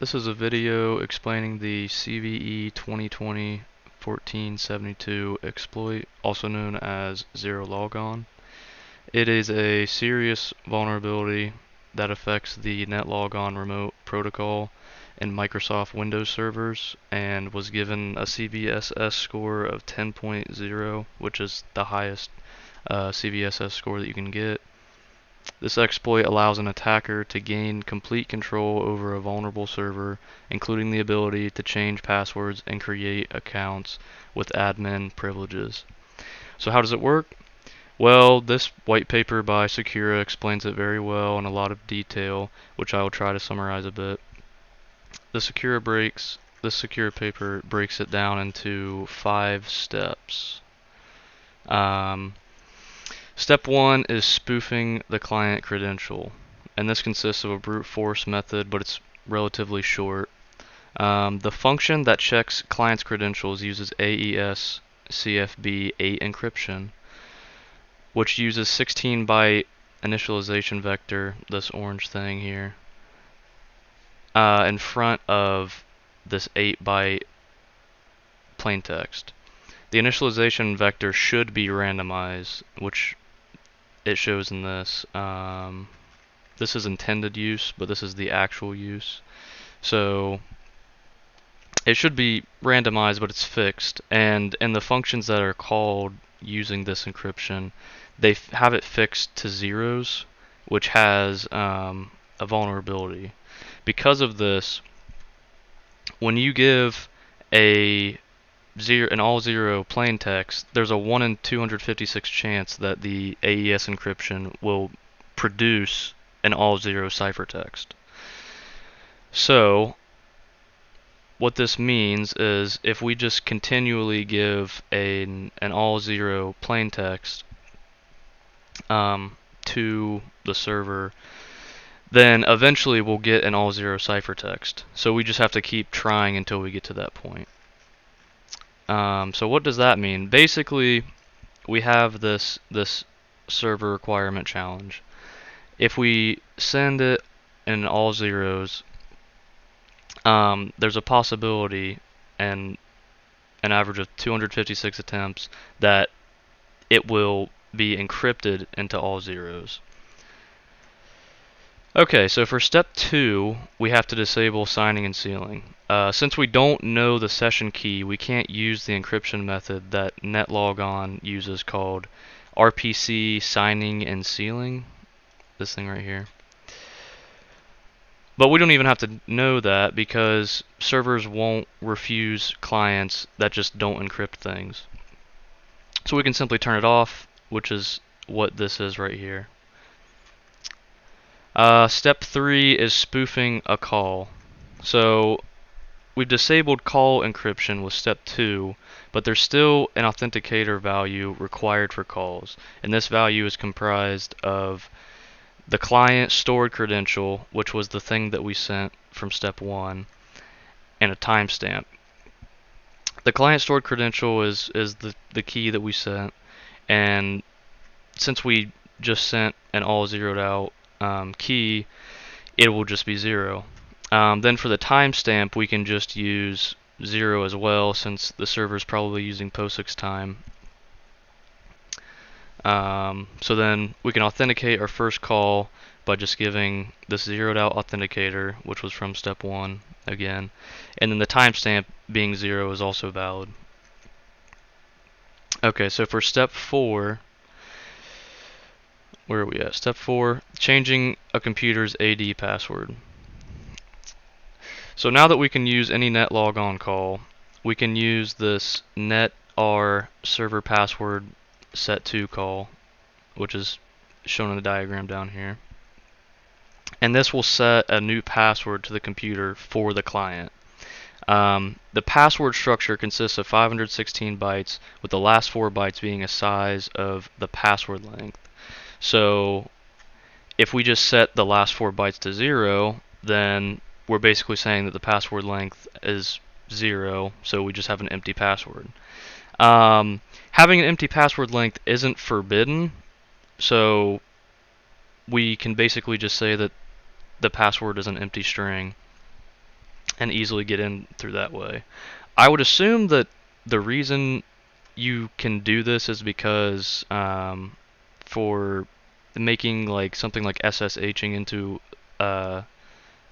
This is a video explaining the CVE 2020-1472 exploit, also known as Zerologon. It is a serious vulnerability that affects the NetLogon remote protocol in Microsoft Windows servers and was given a CVSS score of 10.0, which is the highest CVSS score that you can get. This exploit allows an attacker to gain complete control over a vulnerable server, including the ability to change passwords and create accounts with admin privileges. So how does it work? Well, this white paper by Secura explains it very well in a lot of detail, which I will try to summarize a bit. This Secura paper breaks it down into 5 steps. Step 1 is spoofing the client credential, and this consists of a brute force method, but it's relatively short. The function that checks client's credentials uses AES CFB 8 encryption, which uses 16-byte initialization vector, this orange thing here, in front of this 8-byte plaintext. The initialization vector should be randomized, which it shows in this. This is intended use, but this is the actual use. So it should be randomized, but it's fixed. And in the functions that are called using this encryption, they have it fixed to zeros, which has a vulnerability. Because of this, when you give an all zero plain text, there's a 1 in 256 chance that the AES encryption will produce an all zero ciphertext. So what this means is if we just continually give an all zero plain text to the server, then eventually we'll get an all zero ciphertext. So we just have to keep trying until we get to that point. So what does that mean? Basically, we have this server requirement challenge. If we send it in all zeros, there's a possibility, and an average of 256 attempts, that it will be encrypted into all zeros. Okay, so for step 2, we have to disable signing and sealing. Since we don't know the session key, we can't use the encryption method that NetLogon uses called RPC signing and sealing. This thing right here. But we don't even have to know that because servers won't refuse clients that just don't encrypt things. So we can simply turn it off, which is what this is right here. Step 3 is spoofing a call. So we've disabled call encryption with step 2, but there's still an authenticator value required for calls, and this value is comprised of the client stored credential, which was the thing that we sent from step 1, and a timestamp. The client stored credential is the key that we sent, and since we just sent an all zeroed out key, it will just be 0. Then for the timestamp, we can just use 0 as well, since the server is probably using POSIX time. So then we can authenticate our first call by just giving this zeroed out authenticator, which was from step 1 again, and then the timestamp being 0 is also valid. Okay, so for step 4, where are we at? Step 4, changing a computer's AD password. So now that we can use any NetLogon call, we can use this netar server password set2 call, which is shown in the diagram down here. And this will set a new password to the computer for the client. The password structure consists of 516 bytes, with the last 4 bytes being a size of the password length. So if we just set the last 4 bytes to 0, then we're basically saying that the password length is 0, so we just have an empty password. Having an empty password length isn't forbidden, so we can basically just say that the password is an empty string. and easily get in through that way. I would assume that the reason you can do this is because for making like something like SSHing into uh,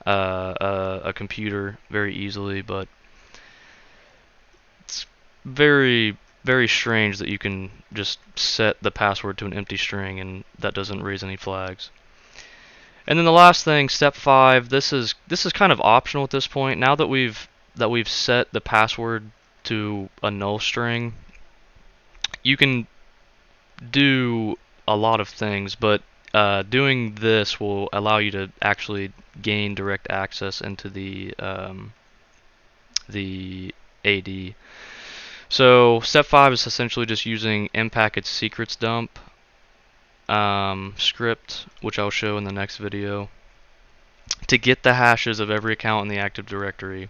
a computer very easily, but it's very strange that you can just set the password to an empty string and that doesn't raise any flags. And then the last thing, step 5, this is kind of optional at this point. Now that we've set the password to a null string, you can do a lot of things, but doing this will allow you to actually gain direct access into the AD. So step 5 is essentially just using mPackage secrets dump script, which I'll show in the next video, to get the hashes of every account in the Active Directory.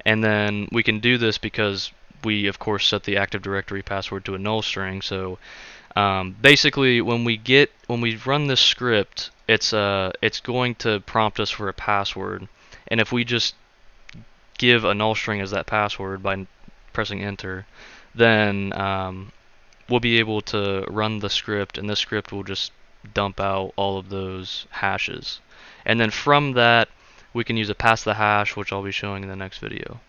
And then we can do this because we, of course, set the Active Directory password to a null string. So basically, when we run this script, it's going to prompt us for a password, and if we just give a null string as that password by pressing enter, then we'll be able to run the script, and this script will just dump out all of those hashes. And then from that, we can use a pass the hash, which I'll be showing in the next video.